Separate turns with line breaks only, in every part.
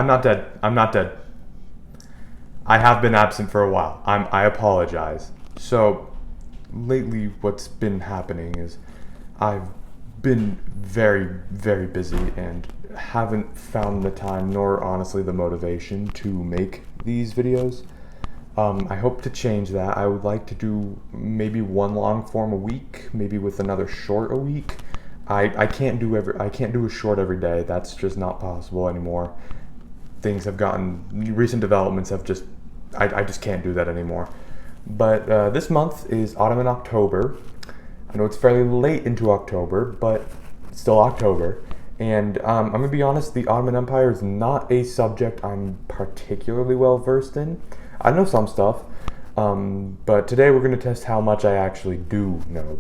I'm not dead. I'm not dead. I have been absent for a while. I apologize. So, lately what's been happening is I've been very, very busy and haven't found the time nor honestly the motivation to make these videos. I hope to change that. I would like to do maybe one long form a week, maybe with another short a week. I can't do a short every day. That's just not possible anymore. Recent developments have just, I just can't do that anymore. But this month is Ottoman October. I know it's fairly late into October, but it's still October. And I'm going to be honest, the Ottoman Empire is not a subject I'm particularly well versed in. I know some stuff, but today we're going to test how much I actually do know,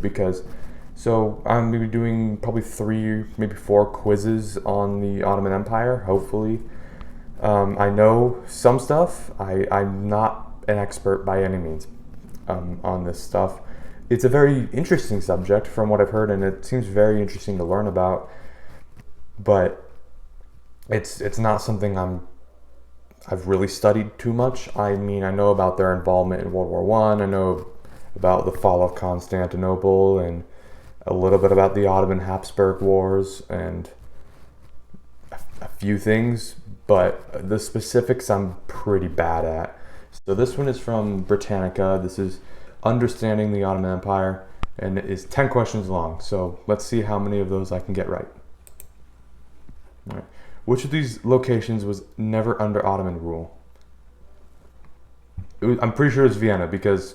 so I'm going to be doing probably 3, maybe 4 quizzes on the Ottoman Empire, hopefully. I know some stuff. I'm not an expert by any means on this stuff. It's a very interesting subject from what I've heard, and it seems very interesting to learn about, but it's not something I've really studied too much. I mean, I know about their involvement in World War I. I know about the fall of Constantinople and a little bit about the Ottoman Habsburg Wars and a few things, but the specifics I'm pretty bad at. So this one is from Britannica. This is Understanding the Ottoman Empire, and it is 10 questions long. So let's see how many of those I can get right. All right. Which of these locations was never under Ottoman rule? I'm pretty sure it's Vienna, because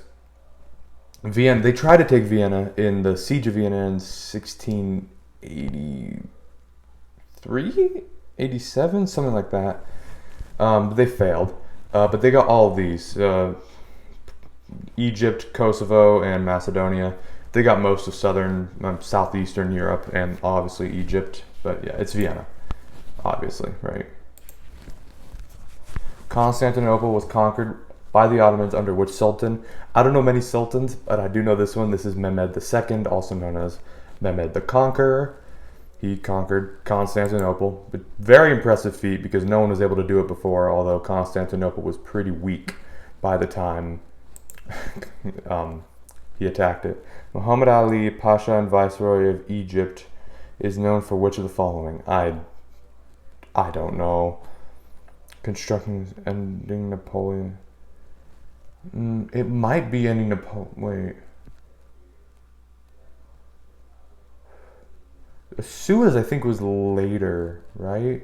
they tried to take Vienna in the Siege of Vienna in 1683, 87, something like that. But they failed. But they got all of these. Egypt, Kosovo, and Macedonia. They got most of southeastern Europe, and obviously Egypt. But yeah, it's Vienna. Obviously, right? Constantinople was conquered by the Ottomans under which sultan? I don't know many sultans, but I do know this one. This is Mehmed II, also known as Mehmed the Conqueror. He conquered Constantinople. But very impressive feat, because no one was able to do it before, although Constantinople was pretty weak by the time he attacked it. Muhammad Ali, Pasha and Viceroy of Egypt, is known for which of the following? I don't know. Constructing ending Napoleon. It might be ending Napoleon. Wait. Suez, I think, was later, right?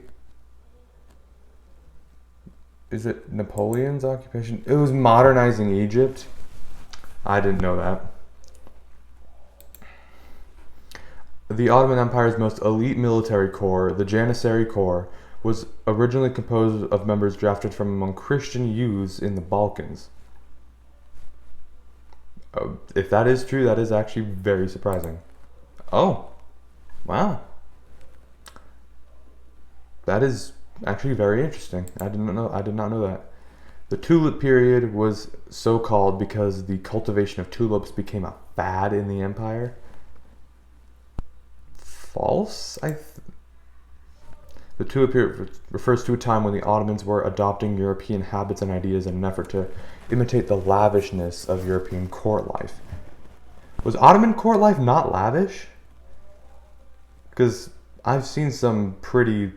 Is it Napoleon's occupation? It was modernizing Egypt. I didn't know that. The Ottoman Empire's most elite military corps, the Janissary Corps, was originally composed of members drafted from among Christian youths in the Balkans. If that is true, that is actually very surprising. Oh, wow. That is actually very interesting. I did not know that. The Tulip period was so called because the cultivation of tulips became a fad in the empire. False? The Tulip period refers to a time when the Ottomans were adopting European habits and ideas in an effort to imitate the lavishness of European court life. Was Ottoman court life not lavish? Because I've seen some pretty,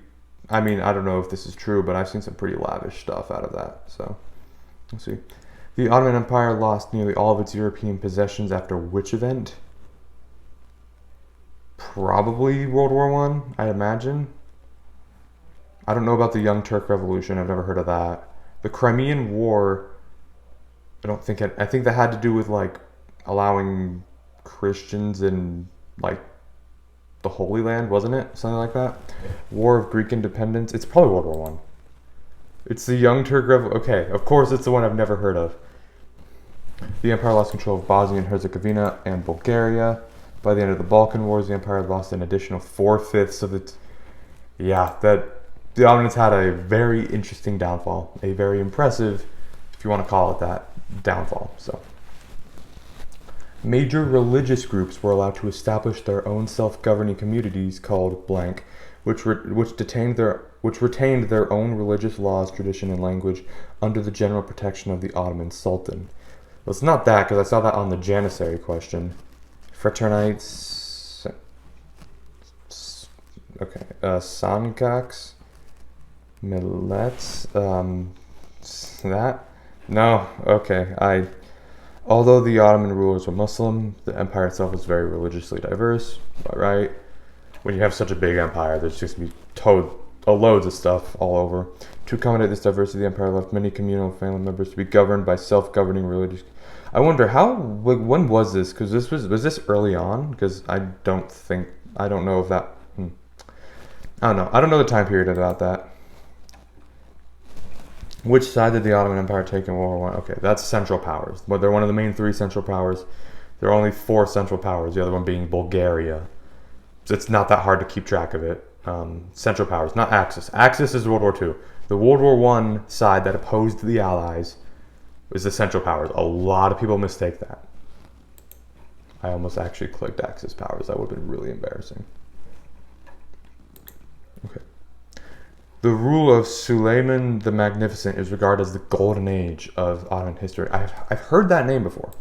I don't know if this is true, but I've seen some pretty lavish stuff out of that. So, let's see. The Ottoman Empire lost nearly all of its European possessions after which event? Probably World War I imagine. I don't know about the Young Turk Revolution. I've never heard of that. The Crimean War, I think that had to do with like allowing Christians in like the Holy Land, wasn't it? Something like that. War of Greek Independence. It's probably World War I. It's the Young Turk Revolution. Okay, of course it's the one I've never heard of. The empire lost control of Bosnia and Herzegovina and Bulgaria. By the end of the Balkan Wars, the empire lost an additional 4/5 of its... Yeah, the Ottomans had a very interesting downfall. A very impressive, if you want to call it that, downfall. So, major religious groups were allowed to establish their own self-governing communities called blank, which retained their own religious laws, tradition, and language under the general protection of the Ottoman Sultan. Well, it's not that, because I saw that on the Janissary question. Fraternites, okay, Sankaks, Millets, that? No, okay, although the Ottoman rulers were Muslim, the empire itself was very religiously diverse, right? When you have such a big empire, there's just going to be loads of stuff all over. To accommodate this diversity, the empire left many communal family members to be governed by self-governing religious. I wonder when was this? Because was this early on? Because I don't know if that. I don't know. I don't know the time period about that. Which side did the Ottoman Empire take in World War I? Okay, that's Central Powers. But they're one of the main three Central Powers. There are only 4 Central Powers. The other one being Bulgaria. So it's not that hard to keep track of it. Central Powers, not Axis. Axis is World War II. The World War I side that opposed the Allies was the Central Powers. A lot of people mistake that. I almost actually clicked Axis Powers. That would have been really embarrassing. Okay. The rule of Suleiman the Magnificent is regarded as the golden age of Ottoman history. I've heard that name before.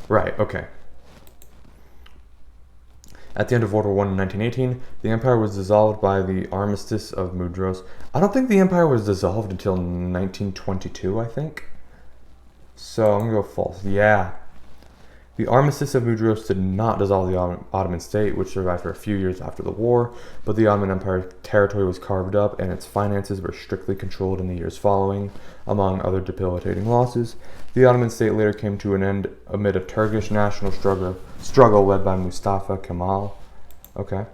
Right, okay. At the end of World War I in 1918, the empire was dissolved by the Armistice of Mudros. I don't think the empire was dissolved until 1922, I think. So I'm going to go false. Yeah. The Armistice of Mudros did not dissolve the Ottoman state, which survived for a few years after the war, but the Ottoman Empire territory was carved up and its finances were strictly controlled in the years following, among other debilitating losses. The Ottoman state later came to an end amid a Turkish national struggle led by Mustafa Kemal. Okay.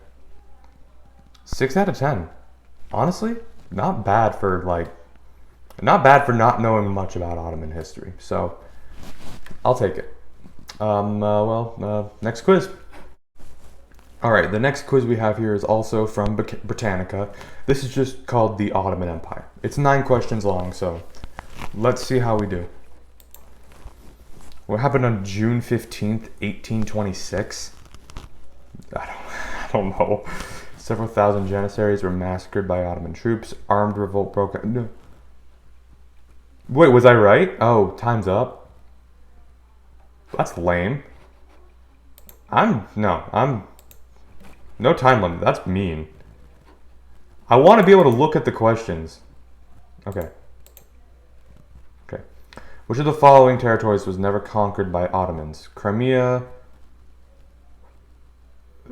6 out of 10. Honestly, not bad for not knowing much about Ottoman history. So, I'll take it. Next quiz. Alright, the next quiz we have here is also from Britannica. This is just called the Ottoman Empire. It's 9 questions long, so let's see how we do. What happened on June 15th, 1826? I don't know. Several thousand Janissaries were massacred by Ottoman troops. Armed revolt broke out. No. Wait, was I right? Oh, time's up. That's lame. No time limit. That's mean. I want to be able to look at the questions. Okay. Which of the following territories was never conquered by Ottomans? Crimea.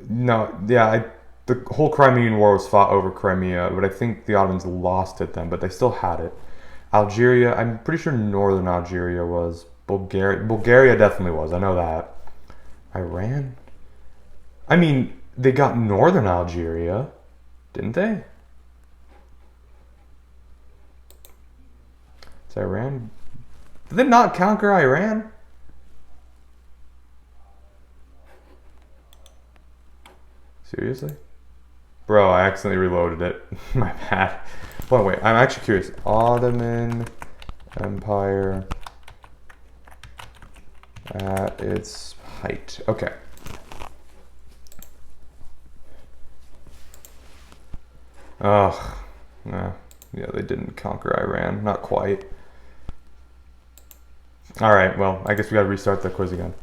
No, yeah, the whole Crimean War was fought over Crimea, but I think the Ottomans lost it then, but they still had it. Algeria, I'm pretty sure northern Algeria was. Bulgaria definitely was, I know that. Iran? I mean, they got northern Algeria, didn't they? Is Iran? Did they not conquer Iran? Seriously? Bro, I accidentally reloaded it. My bad. Well, wait, I'm actually curious. Ottoman Empire at its height. Okay. Oh, nah. Yeah, they didn't conquer Iran. Not quite. Alright, well, I guess we gotta restart the quiz again.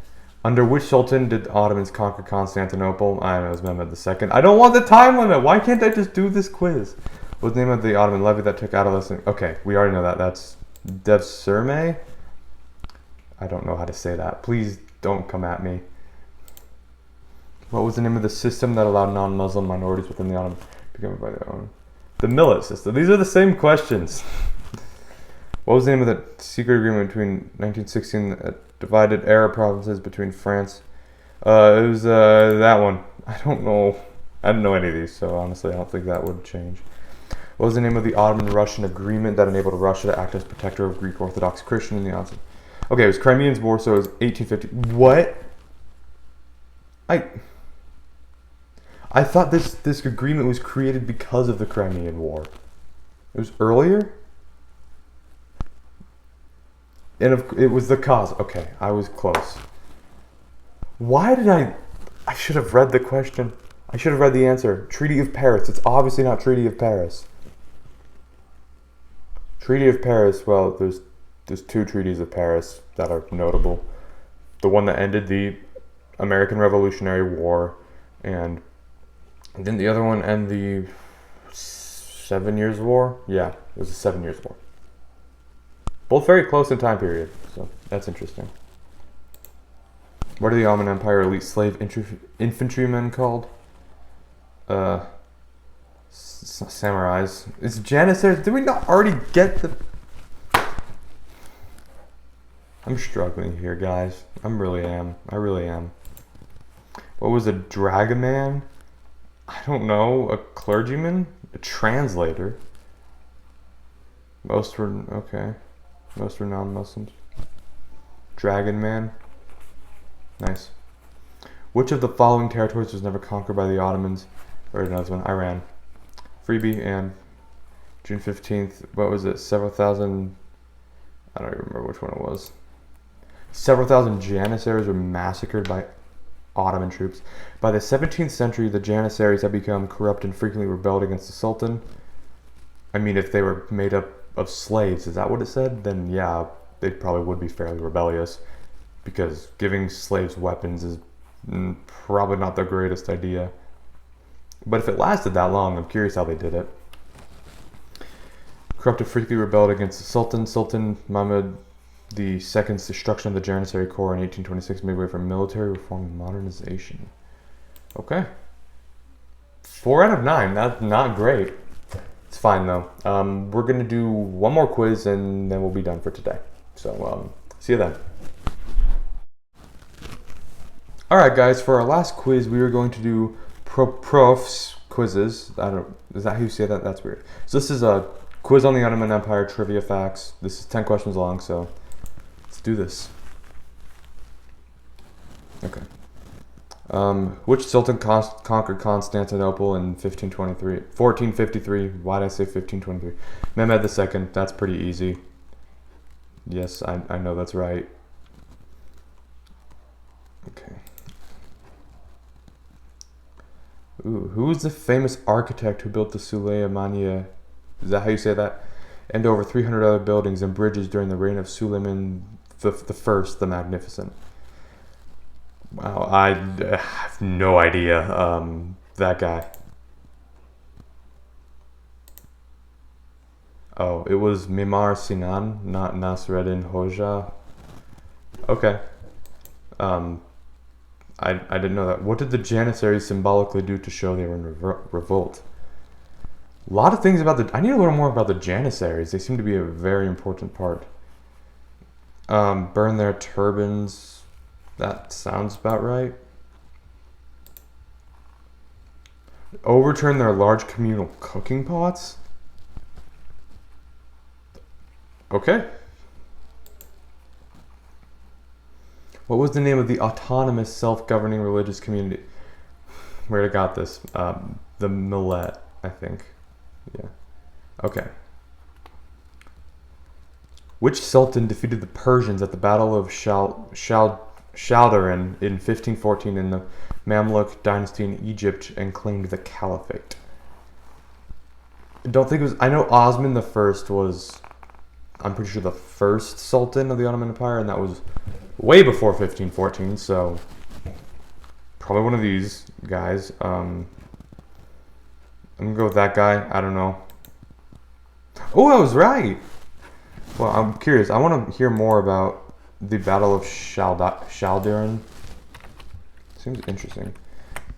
Under which sultan did the Ottomans conquer Constantinople? I don't know, it was Mehmed II. I don't want the time limit! Why can't I just do this quiz? What was the name of the Ottoman levy that took adolescent... Okay, we already know that. That's Devshirme? I don't know how to say that. Please don't come at me. What was the name of the system that allowed non-Muslim minorities within the Ottoman to become by their own? The millet system. These are the same questions. What was the name of the secret agreement between 1916 that divided Arab provinces between France? It was that one. I don't know. I didn't know any of these, so honestly I don't think that would change. What was the name of the Ottoman-Russian agreement that enabled Russia to act as protector of Greek Orthodox Christian in the Ottoman? Okay, it was Crimean War, so it was 1850. What? I thought this agreement was created because of the Crimean War. It was earlier? And it was the cause. Okay, I was close. Why did I should have read the question. I should have read the answer. Treaty of Paris. It's obviously not Treaty of Paris. Treaty of Paris, well, there's two treaties of Paris that are notable. The one that ended the American Revolutionary War, and didn't the other one end the 7 Years' War? Yeah, it was the 7 Years' War. Both very close in time period, so that's interesting. What are the Ottoman Empire elite slave infantrymen called? Samurais. It's Janissaries. Did we not already get the... I'm struggling here, guys. I really am. What was a dragoman? I don't know. A clergyman? A translator? Most were... okay. Most were non-Muslims. Dragon man. Nice. Which of the following territories was never conquered by the Ottomans? Or another one. Iran. Freebie and June 15th. What was it? Several thousand... I don't even remember which one it was. Several thousand Janissaries were massacred by Ottoman troops. By the 17th century, the Janissaries had become corrupt and frequently rebelled against the Sultan. I mean, if they were made up of slaves, is that what it said? Then yeah, they probably would be fairly rebellious, because giving slaves weapons is probably not the greatest idea. But if it lasted that long, I'm curious how they did it. Corrupted frequently rebelled against the Sultan. Sultan Mahmud II's destruction of the Janissary Corps in 1826 made way for military reform and modernization. Okay. 4 out of 9. That's not great. It's fine though. We're going to do one more quiz and then we'll be done for today. So, see you then. Alright guys, for our last quiz, we are going to do profs quizzes. Is that how you say that? That's weird. So this is a quiz on the Ottoman Empire, trivia facts. This is 10 questions long, so let's do this. Okay. Which sultan conquered Constantinople in 1453? Why did I say 1523? Mehmed II. That's pretty easy. Yes, I know that's right. Okay. Ooh, who is the famous architect who built the Suleymaniye? Is that how you say that? And over 300 other buildings and bridges during the reign of Suleiman the First, the Magnificent. Wow, I have no idea. That guy. Oh, it was Mimar Sinan, not Nasreddin Hoja. Okay. I didn't know that. What did the Janissaries symbolically do to show they were in revolt? A lot of things about I need to learn more about the Janissaries. They seem to be a very important part. Burn their turbans. That sounds about right. Overturn their large communal cooking pots. Okay. What was the name of the autonomous self-governing religious community? Where I got this? The Millet, I think. Yeah. Okay. Which sultan defeated the Persians at the Battle of Chaldiran in 1514 in the Mamluk dynasty in Egypt and claimed the caliphate? I don't think it was... I know Osman I was... I'm pretty sure the first sultan of the Ottoman Empire, and that was way before 1514, so probably one of these guys. I'm gonna go with that guy. I don't know. Oh, I was right. Well, I'm curious. I want to hear more about the Battle of Chaldiran. Seems interesting.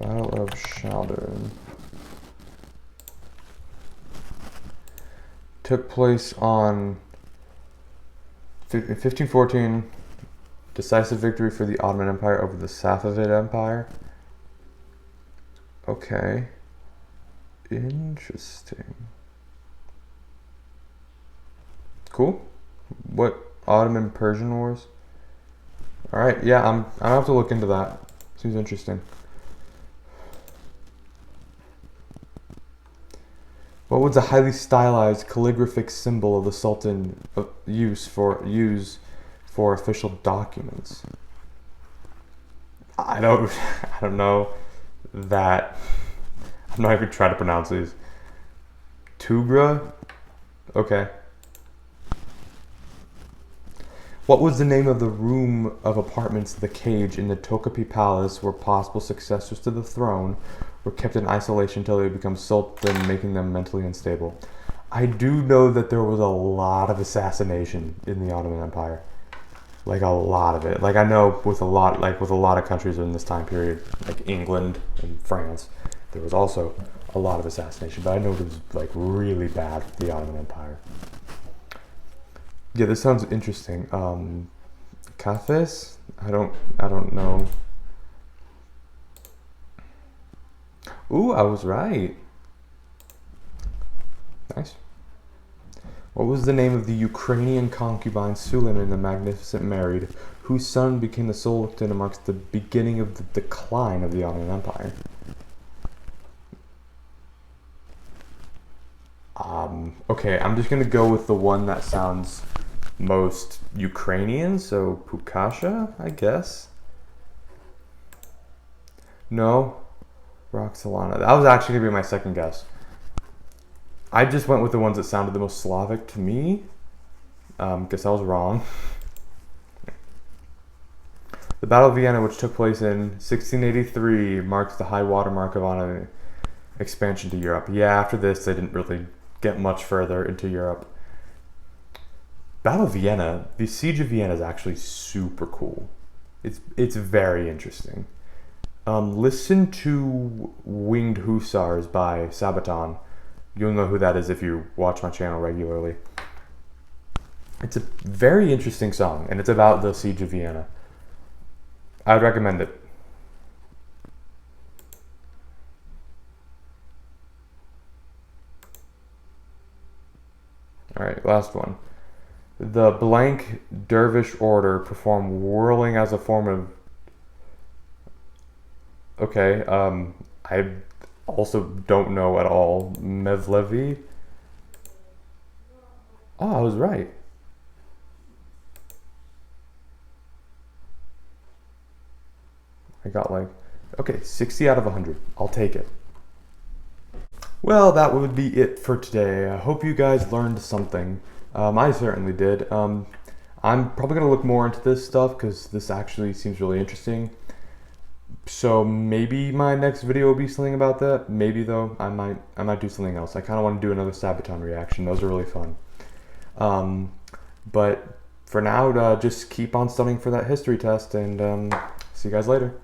Battle of Chaldiran took place on 1514. Decisive victory for the Ottoman Empire over the Safavid Empire. Okay. Interesting. Cool. What Ottoman Persian Wars? All right. Yeah, I'm gonna have to look into that. Seems interesting. What was the highly stylized calligraphic symbol of the Sultan use for official documents? I don't know. that. I'm not even trying to pronounce these. Tugra? Okay. What was the name of the room of apartments, the cage, in the Tokapi Palace where possible successors to the throne were kept in isolation until they become sultan, making them mentally unstable? I do know that there was a lot of assassination in the Ottoman Empire. Like a lot of it. Like I know with a lot of countries in this time period, like England and France, there was also a lot of assassination. But I know it was like really bad with the Ottoman Empire. Yeah, this sounds interesting. Cafes? I don't know. Ooh, I was right. Nice. What was the name of the Ukrainian concubine Suleiman the Magnificent married, whose son became the sultan and marks the beginning of the decline of the Ottoman Empire? Okay, I'm just gonna go with the one that sounds most Ukrainian, so Pukasha, I guess. No, Roxolana. That was actually gonna be my second guess. I just went with the ones that sounded the most Slavic to me. Guess I was wrong. The Battle of Vienna, which took place in 1683, marks the high watermark of Ottoman expansion to Europe. Yeah, after this, they didn't really get much further into Europe. Battle of Vienna, the Siege of Vienna is actually super cool. It's very interesting. Listen to Winged Hussars by Sabaton. You'll know who that is if you watch my channel regularly. It's a very interesting song, and it's about the Siege of Vienna. I would recommend it. Alright, last one. The blank dervish order perform whirling as a form of... Okay, I also don't know at all. Mevlevi? Oh, I was right. I got like, okay, 60 out of 100. I'll take it. Well, that would be it for today. I hope you guys learned something. I certainly did. I'm probably going to look more into this stuff because this actually seems really interesting. So maybe my next video will be something about that. Maybe though, I might do something else. I kind of want to do another Sabaton reaction. Those are really fun. But for now, just keep on studying for that history test, and see you guys later.